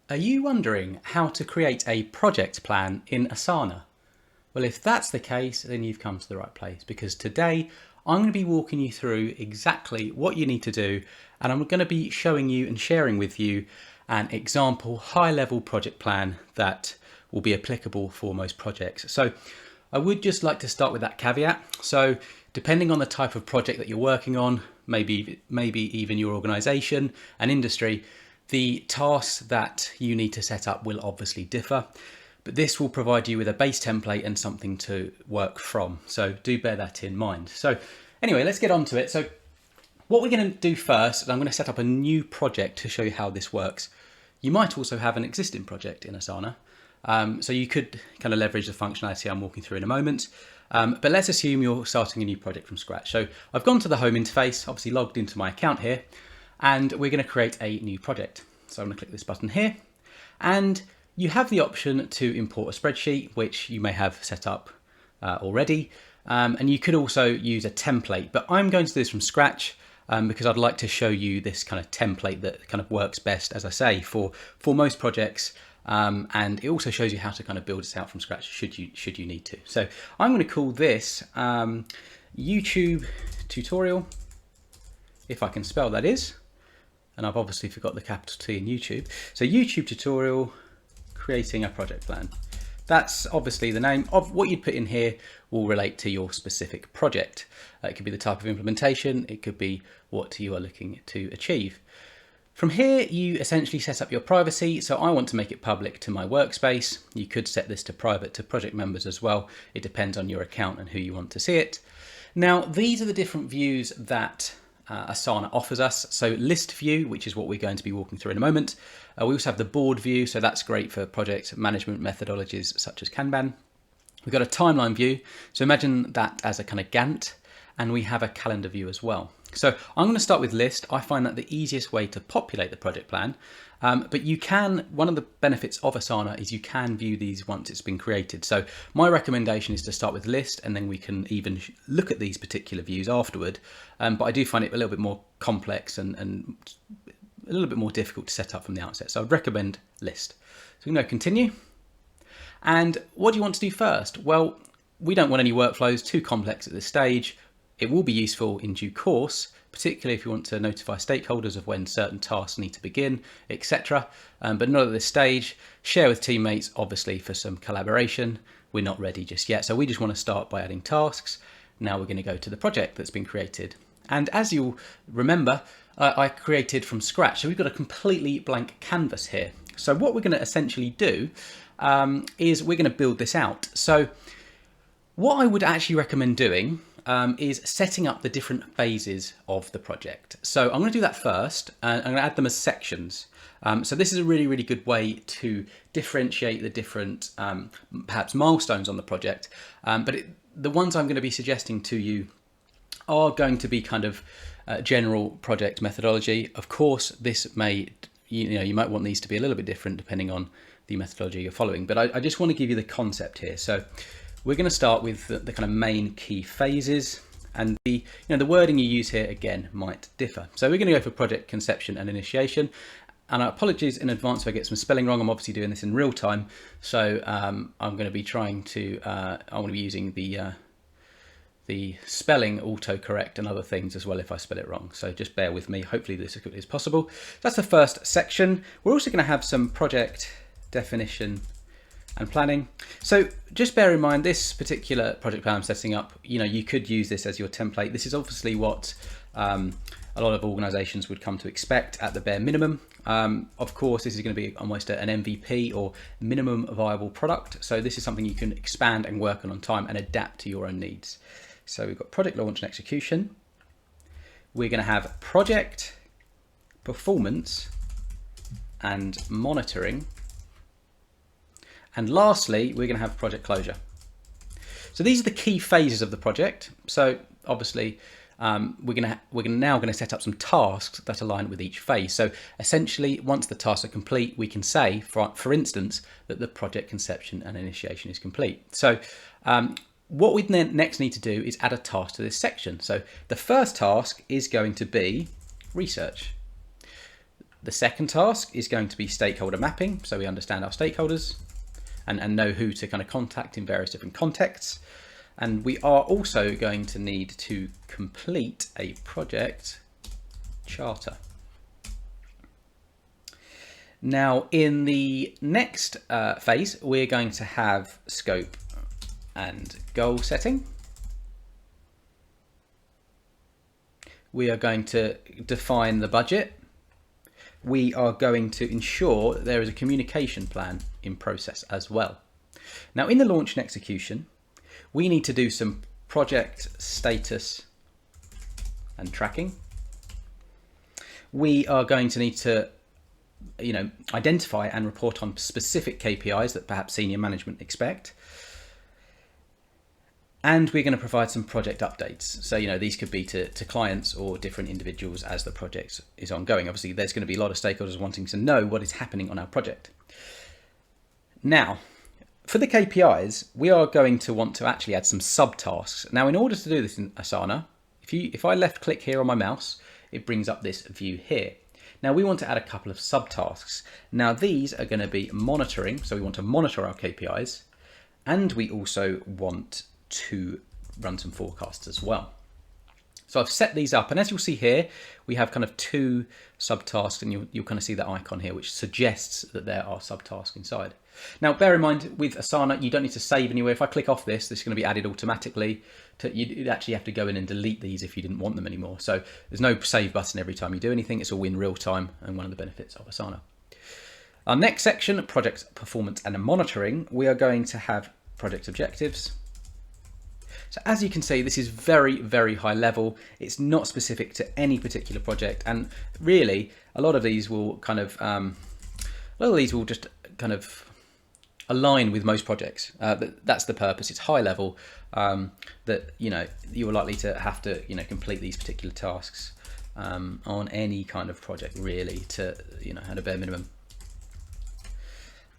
Are you wondering how to create a project plan in Asana? Well, if that's the case, then you've come to the right place, because today I'm going to be walking you through exactly what you need to do, and I'm going to be showing you and sharing with you an example high-level project plan that will be applicable for most projects. So I would just like to start with that caveat. So depending on the type of project that you're working on, maybe even your organization and industry, the tasks that you need to set up will obviously differ, but this will provide you with a base template and something to work from. So do bear that in mind. So anyway, let's get on to it. So what we're going to do first, and I'm going to set up a new project to show you how this works. You might also have an existing project in Asana. So you could kind of leverage the functionality I'm walking through in a moment. But let's assume you're starting a new project from scratch. So I've gone to the home interface, obviously logged into my account here, and we're going to create a new project. So I'm going to click this button here, and you have the option to import a spreadsheet, which you may have set up already. And you could also use a template, but I'm going to do this from scratch because I'd like to show you this kind of template that kind of works best, as I say, for most projects. And it also shows you how to kind of build this out from scratch should you need to. So I'm going to call this YouTube tutorial, if I can spell that is. And I've obviously forgot the capital T in YouTube. So YouTube tutorial, creating a project plan. That's obviously the name of what you'd put in here will relate to your specific project. It could be the type of implementation. It could be what you are looking to achieve. From here, you essentially set up your privacy. So I want to make it public to my workspace. You could set this to private to project members as well. It depends on your account and who you want to see it. Now, these are the different views that Asana offers us. So list view, which is what we're going to be walking through in a moment. We also have the board view. So that's great for project management methodologies such as Kanban. We've got a timeline view. So imagine that as a kind of Gantt, and we have a calendar view as well. So I'm going to start with list. I find that the easiest way to populate the project plan, but you can, one of the benefits of Asana is you can view these once it's been created. So my recommendation is to start with list, and then we can even look at these particular views afterward. But I do find it a little bit more complex and a little bit more difficult to set up from the outset. So I'd recommend list. So we're going to continue. And what do you want to do first? Well, we don't want any workflows too complex at this stage. It will be useful in due course, particularly if you want to notify stakeholders of when certain tasks need to begin, etc. But not at this stage. Share with teammates, obviously, for some collaboration. We're not ready just yet. So we just want to start by adding tasks. Now we're going to go to the project that's been created. And as you'll remember, I created from scratch. So we've got a completely blank canvas here. So what we're going to essentially do is we're going to build this out. So what I would actually recommend doing is setting up the different phases of the project. So I'm going to do that first, and I'm going to add them as sections. So this is a really, really good way to differentiate the different perhaps milestones on the project. But the ones I'm going to be suggesting to you are going to be kind of general project methodology. Of course, this may, you might want these to be a little bit different depending on the methodology you're following. But I just want to give you the concept here. So we're going to start with the kind of main key phases, and the wording you use here again might differ. So we're going to go for project conception and initiation. And apologies in advance if I get some spelling wrong. I'm obviously doing this in real time, so I'm going to be trying to. I'm going to be using the spelling autocorrect and other things as well if I spell it wrong. So just bear with me. Hopefully this is possible. So that's the first section. We're also going to have some project definition and planning. So just bear in mind this particular project plan I'm setting up, you could use this as your template. This is obviously what a lot of organizations would come to expect at the bare minimum. Of course, this is going to be almost an MVP or minimum viable product. So this is something you can expand and work on time and adapt to your own needs. So we've got project launch and execution. We're going to have project performance and monitoring. And lastly, we're going to have project closure. So these are the key phases of the project. So obviously, we're now going to set up some tasks that align with each phase. So essentially, once the tasks are complete, we can say, for instance, that the project conception and initiation is complete. So what we next need to do is add a task to this section. So the first task is going to be research. The second task is going to be stakeholder mapping, so we understand our stakeholders and know who to kind of contact in various different contexts. And we are also going to need to complete a project charter. Now, in the next phase, we're going to have scope and goal setting. We are going to define the budget. We are going to ensure that there is a communication plan in process as well. Now, in the launch and execution, we need to do some project status and tracking. We are going to need to, identify and report on specific KPIs that perhaps senior management expect. And we're going to provide some project updates. So, these could be to clients or different individuals as the project is ongoing. Obviously, there's going to be a lot of stakeholders wanting to know what is happening on our project. Now, for the KPIs, we are going to want to actually add some subtasks. Now, in order to do this in Asana, if I left click here on my mouse, it brings up this view here. Now, we want to add a couple of subtasks. Now, these are going to be monitoring. So we want to monitor our KPIs, and we also want to run some forecasts as well. So I've set these up, and as you'll see here, we have kind of two subtasks, and you'll kind of see that icon here, which suggests that there are subtasks inside. Now, bear in mind with Asana, you don't need to save anywhere. If I click off this, this is going to be added automatically. You'd actually have to go in and delete these if you didn't want them anymore. So there's no save button every time you do anything. It's all in real time, and one of the benefits of Asana. Our next section, project performance and monitoring, we are going to have project objectives. So as you can see, this is very, very high level. It's not specific to any particular project. And really, a lot of these will just kind of align with most projects. That's the purpose. It's high level, that, you're likely to have to, complete these particular tasks on any kind of project really to, at a bare minimum.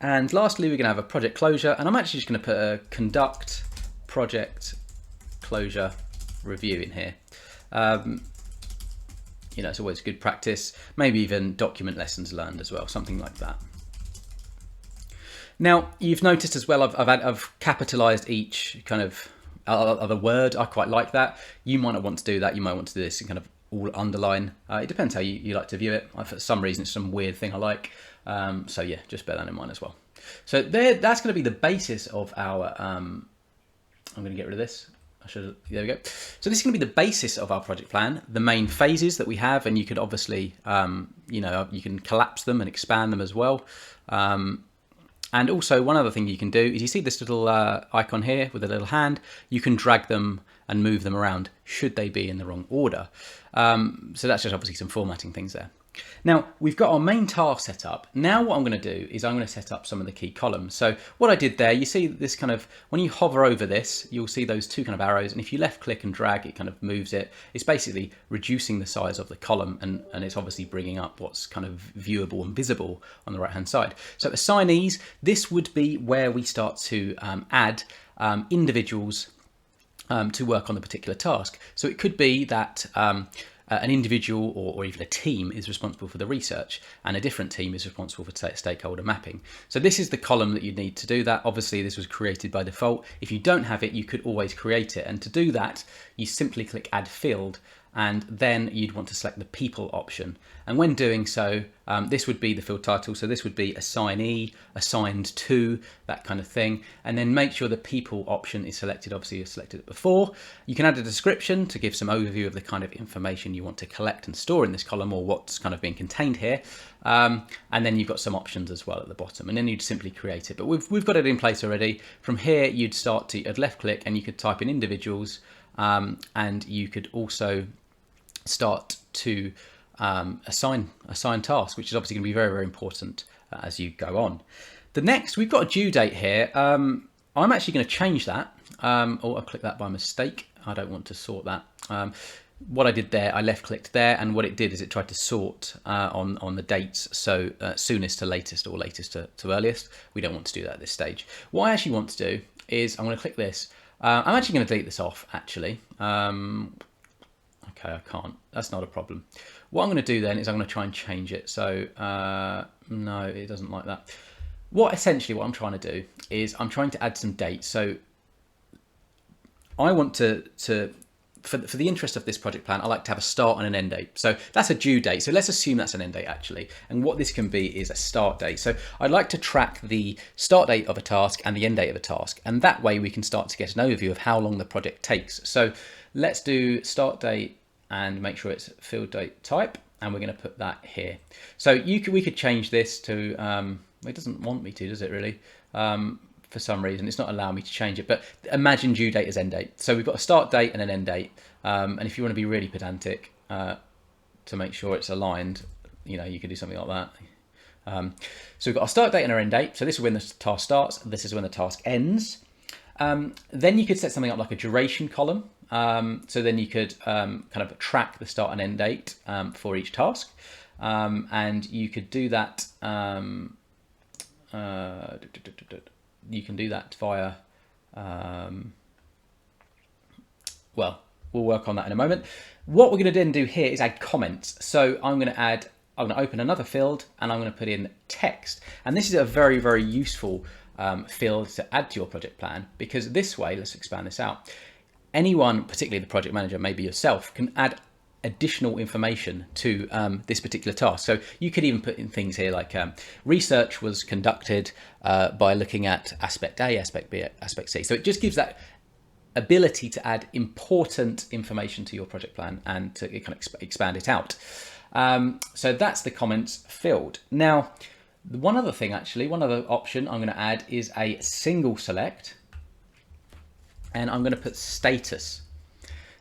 And lastly, we're going to have a project closure, and I'm actually just going to put a conduct project closure review in here. It's always good practice, maybe even document lessons learned as well, something like that. Now, you've noticed as well, I've capitalized each kind of other word. I quite like that. You might not want to do that. You might want to do this and kind of all underline. It depends how you like to view it. For some reason, it's some weird thing I like. So yeah, just bear that in mind as well. So that's going to be the basis of our, I'm going to get rid of this. There we go. So this is going to be the basis of our project plan, the main phases that we have, and you could obviously, you can collapse them and expand them as well. And also one other thing you can do is, you see this little icon here with a little hand, you can drag them and move them around should they be in the wrong order. So that's just obviously some formatting things there. Now, we've got our main task set up. Now what I'm going to do is I'm going to set up some of the key columns. So what I did there, you see this kind of, when you hover over this, you'll see those two kind of arrows. And if you left click and drag, it kind of moves it. It's basically reducing the size of the column, and it's obviously bringing up what's kind of viewable and visible on the right hand side. So assignees, this would be where we start to add individuals to work on the particular task. So it could be that an individual or even a team is responsible for the research, and a different team is responsible for stakeholder mapping. So this is the column that you need to do that. Obviously, this was created by default. If you don't have it, you could always create it. And to do that, you simply click Add Field, and then you'd want to select the people option. And when doing so, this would be the field title. So this would be assignee, assigned to, that kind of thing. And then make sure the people option is selected. Obviously, you selected it before. You can add a description to give some overview of the kind of information you want to collect and store in this column, or what's kind of being contained here. And then you've got some options as well at the bottom, and then you'd simply create it. But we've got it in place already. From here, you'd start to left click, and you could type in individuals, and you could also start to assign tasks, which is obviously going to be very, very important as you go on. The next, we've got a due date here. I'm actually going to change that. Oh, I clicked that by mistake. I don't want to sort that. What I did there, I left clicked there, and what it did is it tried to sort on the dates. So soonest to latest, or latest to earliest. We don't want to do that at this stage. What I actually want to do is I'm going to click this. I'm actually going to delete this off, actually. Okay, I can't. That's not a problem. What I'm going to do then is I'm going to try and change it. So no, it doesn't like that. Essentially what I'm trying to do is I'm trying to add some dates. So I want to for the interest of this project plan, I like to have a start and an end date. So that's a due date. So let's assume that's an end date actually. And what this can be is a start date. So I'd like to track the start date of a task and the end date of a task. And that way we can start to get an overview of how long the project takes. So let's do start date and make sure it's field date type. And we're going to put that here. So we could change this to, it doesn't want me to, does it really? For some reason, it's not allowing me to change it, but imagine due date as end date. So we've got a start date and an end date. And if you want to be really pedantic to make sure it's aligned, you could do something like that. So we've got our start date and our end date. So this is when the task starts. This is when the task ends. Then you could set something up like a duration column. So then you could kind of track the start and end date for each task. And you could do that. You can do that via, well, we'll work on that in a moment. What we're going to then do here is add comments. So I'm going to open another field and I'm going to put in text. And this is a very, very useful field to add to your project plan, because this way, let's expand this out. Anyone, particularly the project manager, maybe yourself, can add additional information to this particular task. So you could even put in things here like research was conducted by looking at aspect A, aspect B, aspect C. So it just gives that ability to add important information to your project plan and to kind of expand it out. So that's the comments field. Now, one other option I'm going to add is a single select, and I'm going to put status.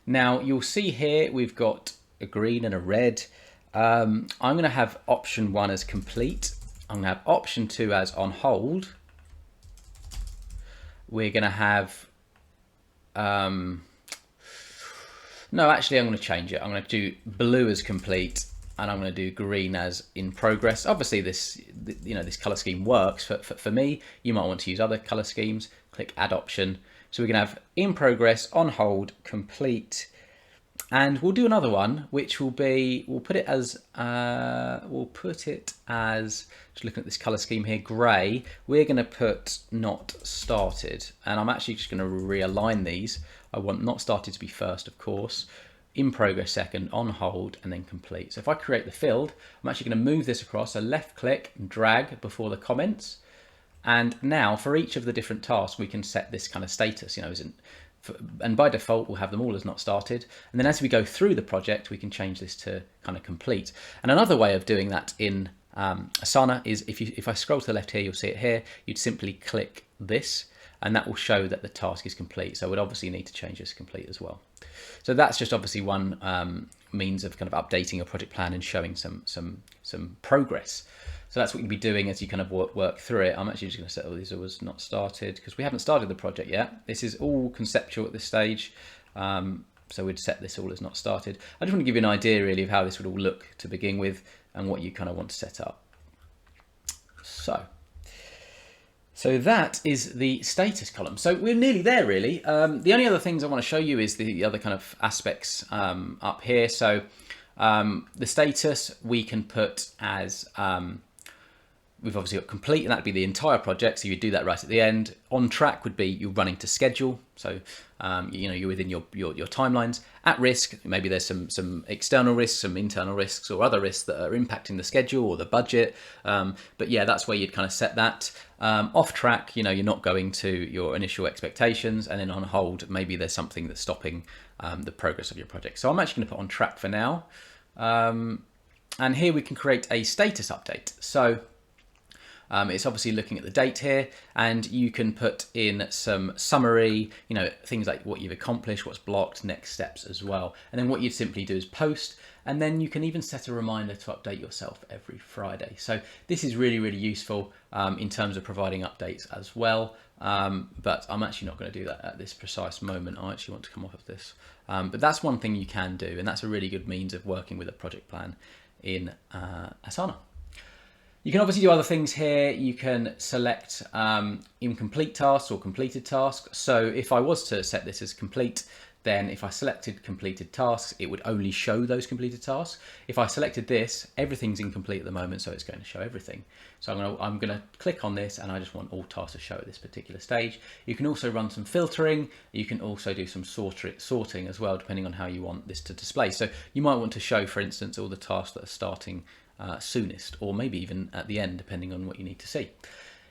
Now you'll see here we've got a green and a red. I'm going to have option 1 as complete. I'm going to have option 2 as on hold. We're going to have, no, actually I'm going to change it. I'm going to do blue as complete, and I'm going to do green as in progress. Obviously this color scheme works for me. You might want to use other color schemes. Click add option. So we're going to have in progress, on hold, complete, and we'll do another one, which will be, we'll put it as, just looking at this color scheme here, gray. We're going to put not started, and I'm actually just going to realign these. I want not started to be first, of course, in progress second, on hold, and then complete. So if I create the field, I'm actually going to move this across, so left click and drag before the comments. And now for each of the different tasks, we can set this kind of status, and by default, we'll have them all as not started. And then as we go through the project, we can change this to kind of complete. And another way of doing that in Asana is if I scroll to the left here, you'll see it here, you'd simply click this, and that will show that the task is complete. So we'd obviously need to change this to complete as well. So that's just obviously one means of kind of updating your project plan and showing some progress. So that's what you'll be doing as you kind of work through it. I'm actually just going to set all these as not started because we haven't started the project yet. This is all conceptual at this stage. So we'd set this all as not started. I just want to give you an idea really of how this would all look to begin with and what you kind of want to set up. So that is the status column. So we're nearly there really. The only other things I want to show you is the other kind of aspects up here. So the status we can put as, we've obviously got complete, and that'd be the entire project. So you do that right at the end. On track would be you're running to schedule. So, you're within your timelines. At risk, maybe there's some external risks, some internal risks, or other risks that are impacting the schedule or the budget. But yeah, that's where you'd kind of set that. Off track, you're not going to your initial expectations, and then on hold, maybe there's something that's stopping the progress of your project. So I'm actually going to put on track for now. And here we can create a status update. So it's obviously looking at the date here, and you can put in some summary, things like what you've accomplished, what's blocked, next steps as well. And then what you'd simply do is post, and then you can even set a reminder to update yourself every Friday. So this is really, really useful in terms of providing updates as well. But I'm actually not going to do that at this precise moment. I actually want to come off of this. But that's one thing you can do, and that's a really good means of working with a project plan in Asana. You can obviously do other things here. You can select incomplete tasks or completed tasks. So if I was to set this as complete, then if I selected completed tasks, it would only show those completed tasks. If I selected this, everything's incomplete at the moment, so it's going to show everything. So I'm going to click on this, and I just want all tasks to show at this particular stage. You can also run some filtering. You can also do some sorting as well, depending on how you want this to display. So you might want to show, for instance, all the tasks that are starting soonest, or maybe even at the end, depending on what you need to see.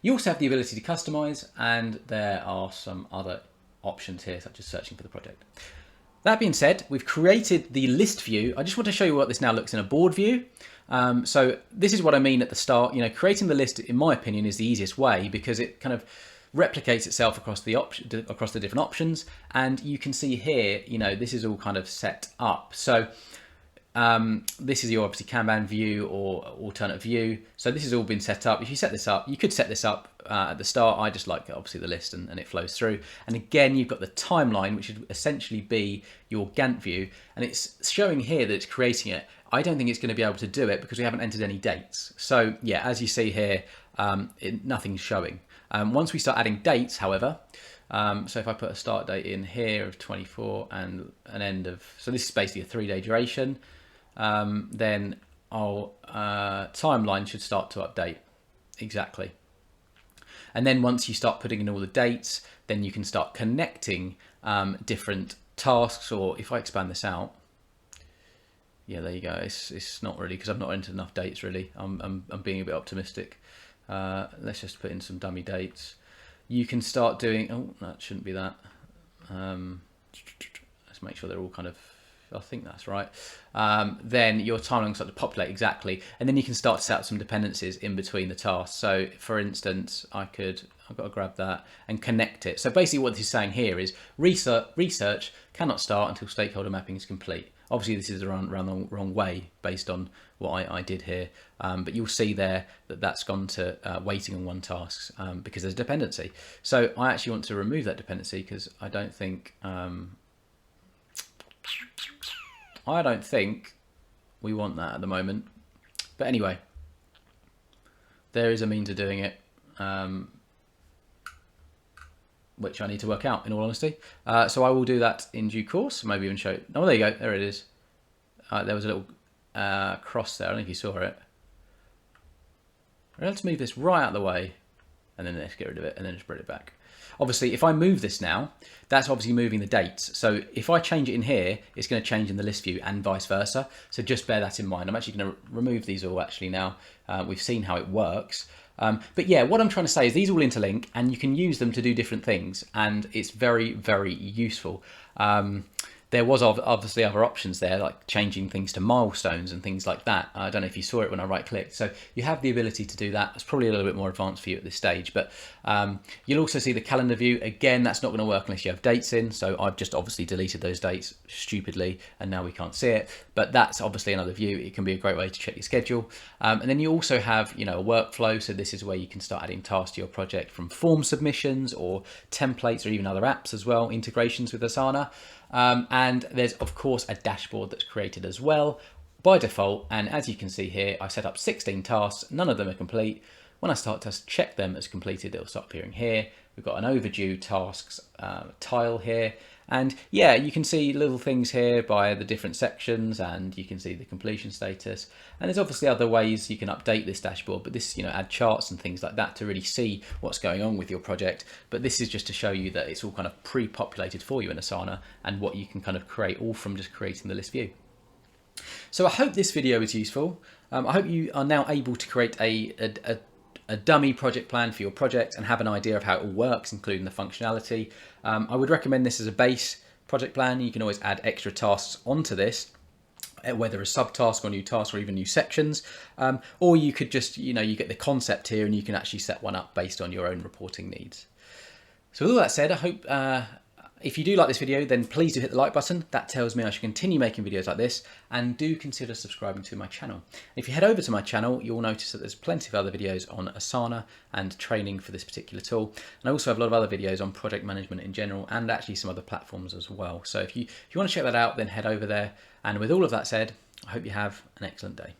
You also have the ability to customize, and there are some other options here, such as searching for the project. That being said, we've created the list view. I just want to show you what this now looks in a board view. So this is what I mean at the start. Creating the list, in my opinion, is the easiest way, because it kind of replicates itself across the different options. And you can see here, this is all kind of set up. So this is your obviously Kanban view or alternate view. So this has all been set up. If you set this up, you could set this up at the start. I just like obviously the list and it flows through. And again, you've got the timeline, which would essentially be your Gantt view. And it's showing here that it's creating it. I don't think it's going to be able to do it because we haven't entered any dates. So yeah, as you see here, nothing's showing. Once we start adding dates, however, so if I put a start date in here of 24 and an end of, so this is basically a 3-day duration, then our timeline should start to update. Exactly. And then once you start putting in all the dates, then you can start connecting different tasks. Or if I expand this out, yeah, there you go. It's not really, because I've not entered enough dates really. I'm being a bit optimistic. Let's just put in some dummy dates. You can start doing, oh, that shouldn't be that. Let's make sure they're all kind of, I think that's right. Then your timeline will start to populate exactly, and then you can start to set up some dependencies in between the tasks. So for instance, I've got to grab that and connect it. So basically what this is saying here is research cannot start until stakeholder mapping is complete. Obviously this is around the wrong way based on what I did here, but you'll see there that that's gone to waiting on one task because there's a dependency. So I actually want to remove that dependency because I don't think we want that at the moment. But anyway, there is a means of doing it, which I need to work out, in all honesty. So I will do that in due course, maybe even show it. Oh, there you go, there it is. There was a little cross there, I don't know if you saw it. Let's move this right out of the way, and then let's get rid of it, and then just bring it back. Obviously, if I move this now, that's obviously moving the dates. So if I change it in here, it's going to change in the list view and vice versa. So just bear that in mind. I'm actually going to remove these all actually now. We've seen how it works. But yeah, what I'm trying to say is these all interlink and you can use them to do different things, and it's very, very useful. There was obviously other options there, like changing things to milestones and things like that. I don't know if you saw it when I right clicked. So you have the ability to do that. It's probably a little bit more advanced for you at this stage, but you'll also see the calendar view. Again, that's not going to work unless you have dates in. So I've just obviously deleted those dates stupidly and now we can't see it, but that's obviously another view. It can be a great way to check your schedule. And then you also have, a workflow. So this is where you can start adding tasks to your project from form submissions or templates or even other apps as well, integrations with Asana. And there's of course a dashboard that's created as well by default, and as you can see here, I set up 16 tasks, none of them are complete. When I start to check them as completed, it'll start appearing here. We've got an overdue tasks tile here, and yeah, you can see little things here by the different sections, and you can see the completion status. And there's obviously other ways you can update this dashboard, but this, add charts and things like that to really see what's going on with your project. But this is just to show you that it's all kind of pre-populated for you in Asana, and what you can kind of create all from just creating the list view. So I hope this video was useful. I hope you are now able to create a dummy project plan for your project and have an idea of how it all works, including the functionality. I would recommend this as a base project plan. You can always add extra tasks onto this, whether a subtask or new task or even new sections, or you could just, you get the concept here and you can actually set one up based on your own reporting needs. So with all that said, I hope if you do like this video, then please do hit the like button. That tells me I should continue making videos like this, and do consider subscribing to my channel. If you head over to my channel, you'll notice that there's plenty of other videos on Asana and training for this particular tool. And I also have a lot of other videos on project management in general, and actually some other platforms as well. So if you want to check that out, then head over there. And with all of that said, I hope you have an excellent day.